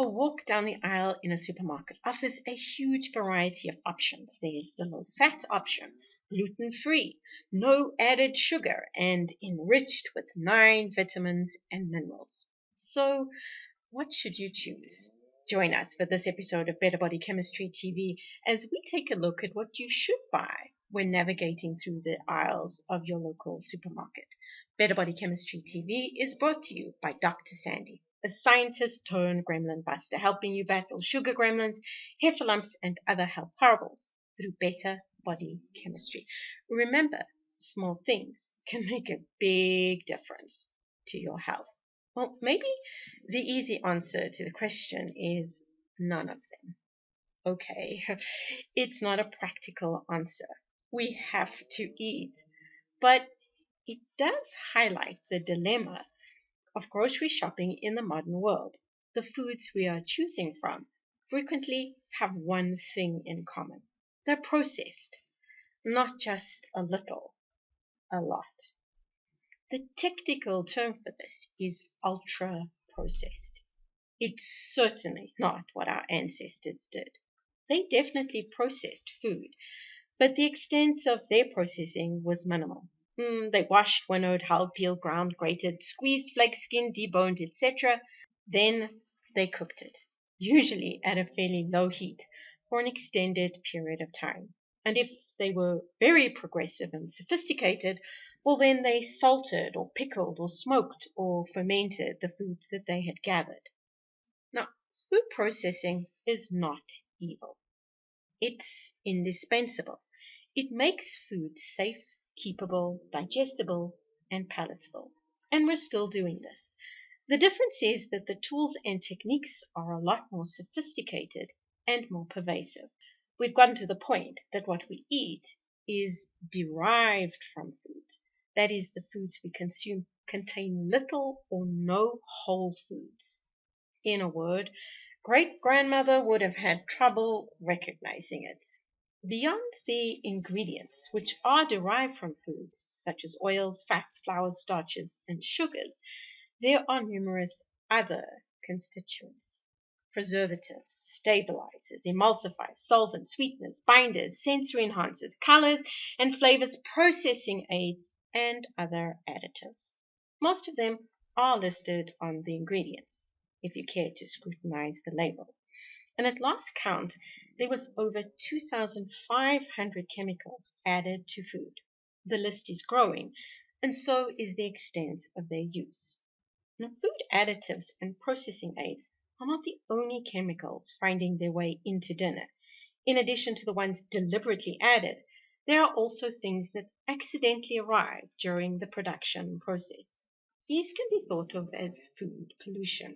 A walk down the aisle in a supermarket offers a huge variety of options. There's the low-fat option, gluten-free, no added sugar, and enriched with 9 vitamins and minerals. So, what should you choose? Join us for this episode of Better Body Chemistry TV as we take a look at what you should buy when navigating through the aisles of your local supermarket. Better Body Chemistry TV is brought to you by Dr. Sandy, a scientist turned gremlin buster, helping you battle sugar gremlins, heifer lumps, and other health horribles through better body chemistry. Remember, small things can make a big difference to your health. Well, maybe the easy answer to the question is none of them. Okay, it's not a practical answer. We have to eat. But it does highlight the dilemma of grocery shopping in the modern world. The foods we are choosing from frequently have one thing in common. They're processed, not just a little, a lot. The technical term for this is ultra processed. It's certainly not what our ancestors did. They definitely processed food, but the extent of their processing was minimal. They washed, winnowed, hulled, peeled, ground, grated, squeezed, flaked, skinned, deboned, etc. Then they cooked it, usually at a fairly low heat, for an extended period of time. And if they were very progressive and sophisticated, well, then they salted or pickled or smoked or fermented the foods that they had gathered. Now, food processing is not evil. It's indispensable. It makes food safe, keepable, digestible, and palatable. And we're still doing this. The difference is that the tools and techniques are a lot more sophisticated and more pervasive. We've gotten to the point that what we eat is derived from foods. That is, the foods we consume contain little or no whole foods. In a word, great-grandmother would have had trouble recognizing it. Beyond the ingredients, which are derived from foods, such as oils, fats, flours, starches, and sugars, there are numerous other constituents. Preservatives, stabilizers, emulsifiers, solvents, sweeteners, binders, sensory enhancers, colors and flavors, processing aids, and other additives. Most of them are listed on the ingredients, if you care to scrutinize the label. And at last count, there was over 2,500 chemicals added to food. The list is growing, and so is the extent of their use. Now, food additives and processing aids are not the only chemicals finding their way into dinner. In addition to the ones deliberately added, there are also things that accidentally arrive during the production process. These can be thought of as food pollution.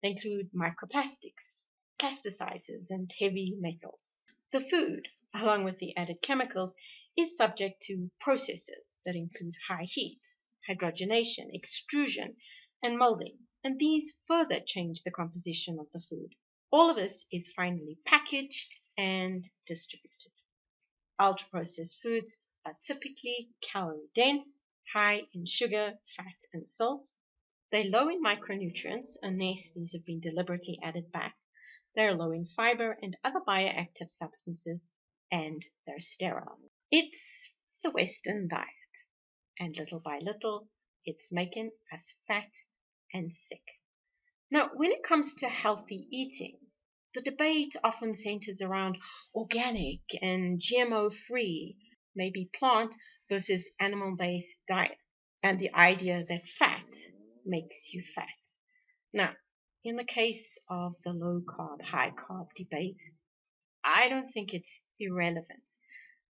They include microplastics, plasticizers, and heavy metals. The food, along with the added chemicals, is subject to processes that include high heat, hydrogenation, extrusion, and molding, and these further change the composition of the food. All of this is finally packaged and distributed. Ultra-processed foods are typically calorie-dense, high in sugar, fat, and salt. They're low in micronutrients, unless these have been deliberately added back. They're low in fiber and other bioactive substances, and they're sterile. It's the Western diet, and little by little, it's making us fat and sick. Now, when it comes to healthy eating, the debate often centers around organic and GMO-free, maybe plant versus animal-based diet, and the idea that fat makes you fat. Now, in the case of the low-carb, high-carb debate, I don't think it's irrelevant,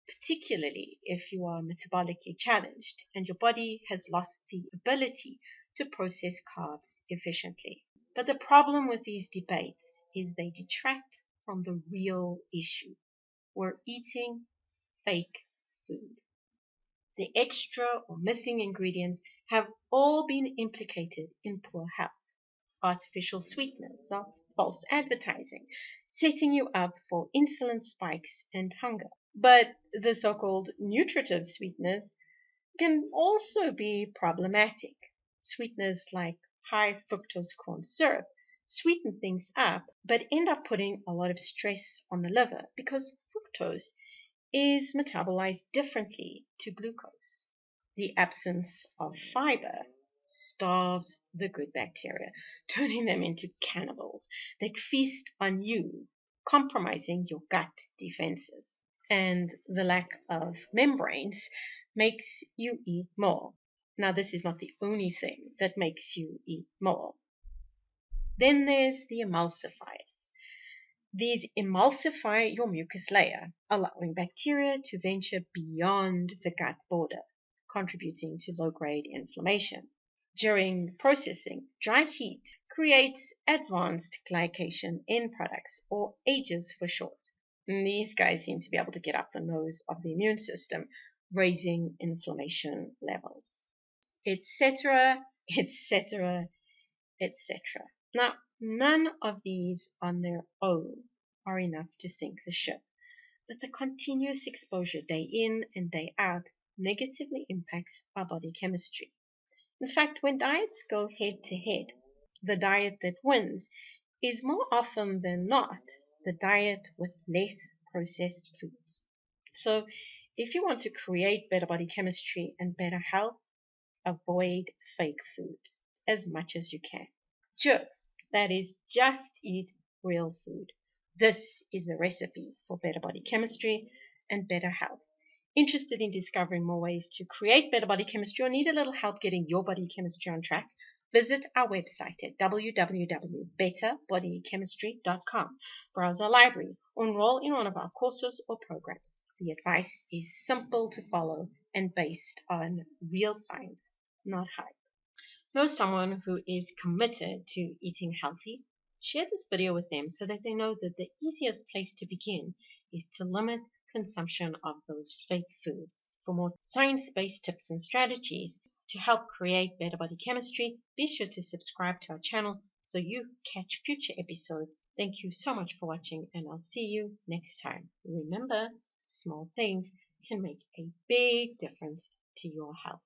particularly if you are metabolically challenged and your body has lost the ability to process carbs efficiently. But the problem with these debates is they detract from the real issue. We're eating fake food. The extra or missing ingredients have all been implicated in poor health. Artificial sweeteners are false advertising, setting you up for insulin spikes and hunger. But the so-called nutritive sweeteners can also be problematic. Sweeteners like high fructose corn syrup sweeten things up, but end up putting a lot of stress on the liver because fructose is metabolized differently to glucose. The absence of fiber starves the good bacteria, turning them into cannibals that feast on you, compromising your gut defenses. And the lack of membranes makes you eat more. Now, this is not the only thing that makes you eat more. Then there's the emulsifiers. These emulsify your mucus layer, allowing bacteria to venture beyond the gut border, contributing to low-grade inflammation. During processing, dry heat creates advanced glycation end products, or AGEs for short. And these guys seem to be able to get up the nose of the immune system, raising inflammation levels, etc., etc., etc. Now, none of these on their own are enough to sink the ship, but the continuous exposure day in and day out negatively impacts our body chemistry. In fact, when diets go head to head, the diet that wins is more often than not the diet with less processed foods. So, if you want to create better body chemistry and better health, avoid fake foods as much as you can. JERF, that is, just eat real food. This is a recipe for better body chemistry and better health. Interested in discovering more ways to create better body chemistry or need a little help getting your body chemistry on track? Visit our website at www.betterbodychemistry.com. Browse our library or enroll in one of our courses or programs. The advice is simple to follow and based on real science, not hype. Know someone who is committed to eating healthy? Share this video with them so that they know that the easiest place to begin is to limit consumption of those fake foods. For more science-based tips and strategies to help create better body chemistry, be sure to subscribe to our channel so you catch future episodes. Thank you so much for watching, and I'll see you next time. Remember, small things can make a big difference to your health.